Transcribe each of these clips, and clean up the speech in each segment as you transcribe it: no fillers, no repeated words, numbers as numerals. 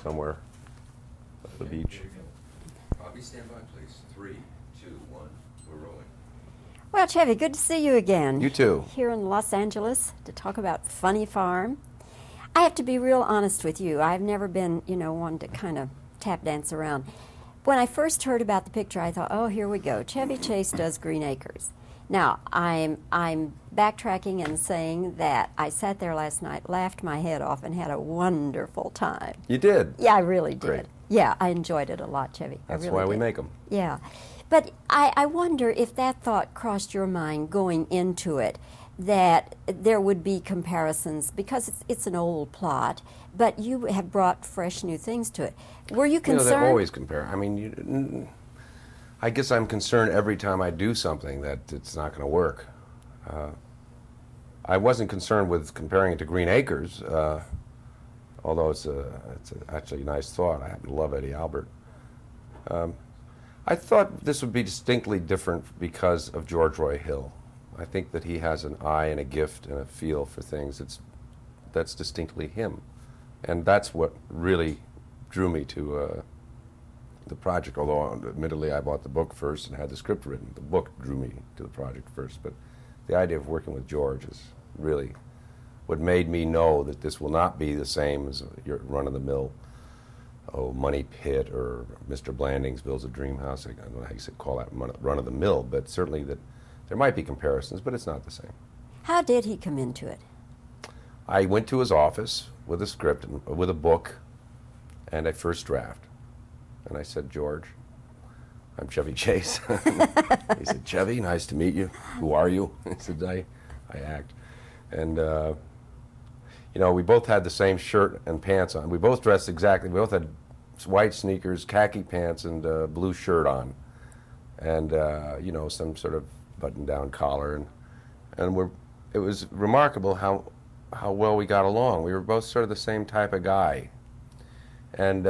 somewhere at the beach. Here we go. Bobbie, stand by, please. 3, 2, 1. We're rolling. Well, Chevy, good to see you again. You too. Here in Los Angeles to talk about Funny Farm. I have to be real honest with you. I've never been, one to kind of tap dance around. When I first heard about the picture, I thought, oh, here we go. Chevy Chase does Green Acres. Now, I'm backtracking and saying that I sat there last night, laughed my head off, and had a wonderful time. You did? Yeah, I really did. Great. Yeah, I enjoyed it a lot, Chevy. That's I really why we did. make them. Yeah. But I wonder if that thought crossed your mind going into it, that there would be comparisons, because it's an old plot, but you have brought fresh new things to it. Were you concerned? They always compare. I mean, I guess I'm concerned every time I do something that it's not going to work. I wasn't concerned with comparing it to Green Acres, although it's actually a nice thought. I happen to love Eddie Albert. I thought this would be distinctly different because of George Roy Hill. I think that he has an eye and a gift and a feel for things that's distinctly him. And that's what really drew me to the project, although admittedly I bought the book first and had the script written. The book drew me to the project first, but the idea of working with George is really what made me know that this will not be the same as your run-of-the-mill Money Pit or Mr. Blandings Builds a Dream House. I don't know how you call that run-of-the-mill, but certainly that there might be comparisons, but it's not the same. How did he come into it? I went to his office with a script, with a book, and a first draft. And I said, George, I'm Chevy Chase. He said, Chevy, nice to meet you. Who are you? I said, I act. And, we both had the same shirt and pants on. We both dressed exactly. We both had white sneakers, khaki pants, and a blue shirt on. And, some sort of button-down collar. And it was remarkable how well we got along. We were both sort of the same type of guy. And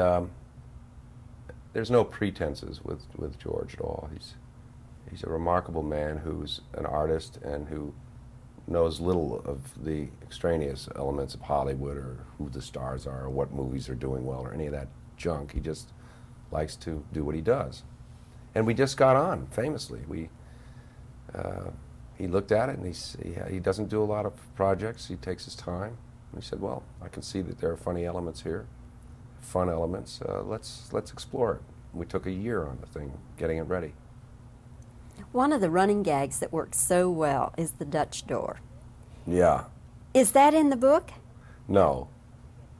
there's no pretenses with George at all. He's a remarkable man who's an artist and who knows little of the extraneous elements of Hollywood or who the stars are or what movies are doing well or any of that junk. He just likes to do what he does. And we just got on, famously. He looked at it and he doesn't do a lot of projects. He takes his time. And he said, well, I can see that there are funny elements here, fun elements. Let's explore it. We took a year on the thing, getting it ready. One of the running gags that works so well is the Dutch door. Yeah. Is that in the book? No.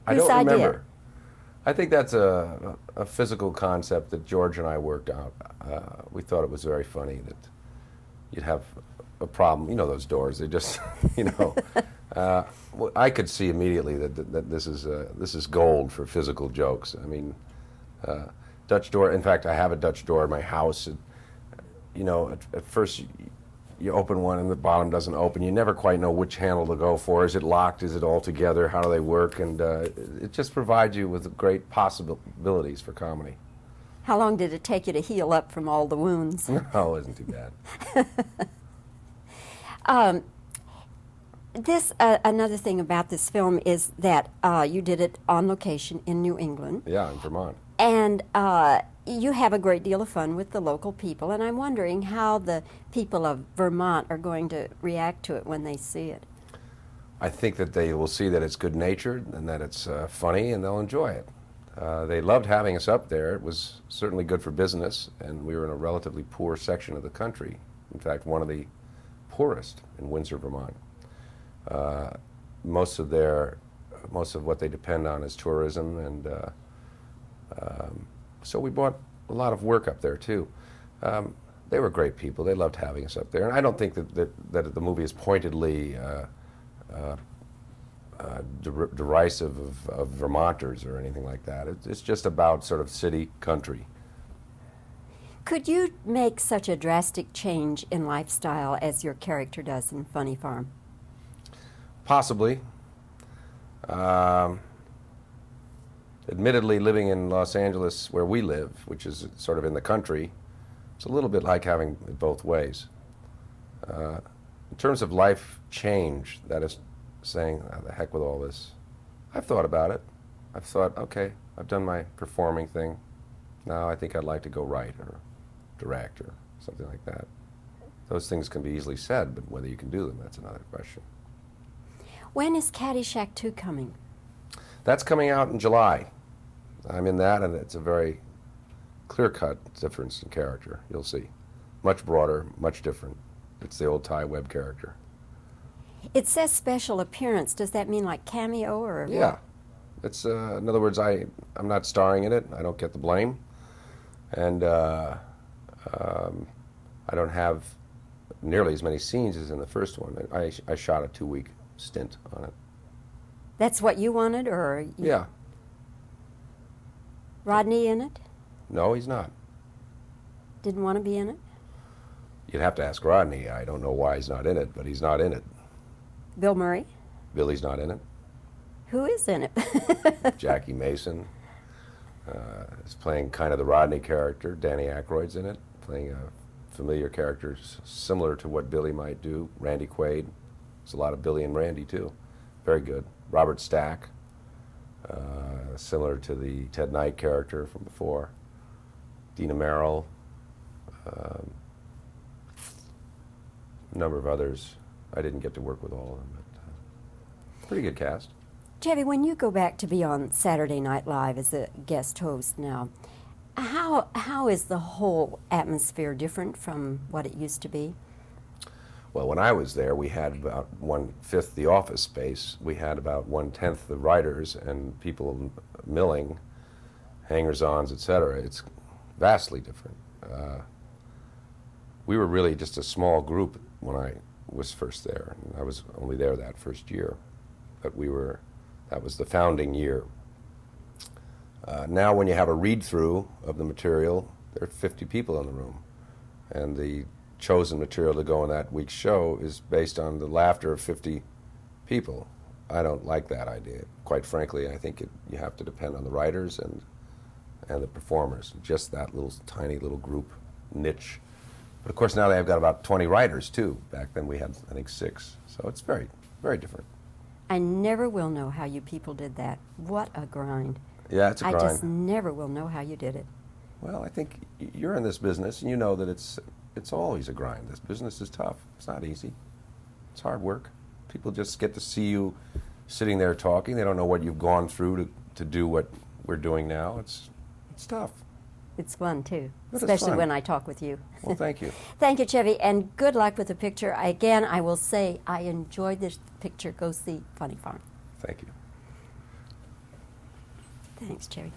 I Whose don't remember. idea? I think that's a physical concept that George and I worked out. We thought it was very funny that you'd have a problem. You know those doors, they just, well, I could see immediately that this is gold for physical jokes. I mean, Dutch door, in fact, I have a Dutch door in my house. And, at first you open one and the bottom doesn't open. You never quite know which handle to go for. Is it locked? Is it all together? How do they work? And it just provides you with great possibilities for comedy. How long did it take you to heal up from all the wounds? No, it isn't too bad. Another thing about this film is that you did it on location in New England. Yeah, in Vermont. And you have a great deal of fun with the local people, and I'm wondering how the people of Vermont are going to react to it when they see it. I think that they will see that it's good-natured and that it's funny, and they'll enjoy it. They loved having us up there. It was certainly good for business, and we were in a relatively poor section of the country. In fact, one of the poorest in Windsor, Vermont. Most of what they depend on is tourism, and so we brought a lot of work up there too. They were great people. They loved having us up there, and I don't think that the movie is pointedly derisive of Vermonters or anything like that. It's just about sort of city country. Could you make such a drastic change in lifestyle as your character does in Funny Farm? Possibly. Admittedly, living in Los Angeles where we live, which is sort of in the country, it's a little bit like having it both ways. In terms of life change, that is saying, the heck with all this, I've thought about it. I've thought, okay, I've done my performing thing. Now I think I'd like to go write or direct or something like that. Those things can be easily said, but whether you can do them, that's another question. When is Caddyshack 2 coming? That's coming out in July. I'm in that, and it's a very clear-cut difference in character, you'll see. Much broader, much different. It's the old Ty Webb character. It says special appearance. Does that mean like cameo or what? Yeah. It's, in other words, I'm not starring in it. I don't get the blame. And I don't have nearly as many scenes as in the first one. I shot a 2-week stint on it. That's what you wanted, or Yeah. Rodney in it? No, he's not. Didn't want to be in it? You'd have to ask Rodney. I don't know why he's not in it, but he's not in it. Bill Murray? Billy's not in it. Who is in it? Jackie Mason is playing kind of the Rodney character. Danny Aykroyd's in it, playing a familiar character similar to what Billy might do. Randy Quaid. There's a lot of Billy and Randy, too. Very good. Robert Stack, similar to the Ted Knight character from before. Dina Merrill. A number of others. I didn't get to work with all of them, but pretty good cast. Chevy, when you go back to be on Saturday Night Live as a guest host now, how is the whole atmosphere different from what it used to be? Well, when I was there, we had about 1/5 the office space. We had about 1/10 the writers and people milling, hangers-ons, etc. It's vastly different. We were really just a small group when I was first there. I was only there that first year, but that was the founding year. Now when you have a read-through of the material, there are 50 people in the room, and the chosen material to go on that week's show is based on the laughter of 50 people. I don't like that idea. Quite frankly, I think you have to depend on the writers and the performers, just that little tiny little group niche. But of course now they've got about 20 writers too. Back then we had, I think, 6. So it's very, very different. I never will know how you people did that. What a grind. Yeah, it's a grind. I just never will know how you did it. Well, I think you're in this business and you know that it's always a grind. This business is tough. It's not easy. It's hard work. People just get to see you sitting there talking. They don't know what you've gone through to do what we're doing now. It's tough. It's fun, too, But it's especially fun. when I talk with you. Well, thank you. Thank you, Chevy, and good luck with the picture. Again, I will say I enjoyed this picture. Go see Funny Farm. Thank you. Thanks, Chevy.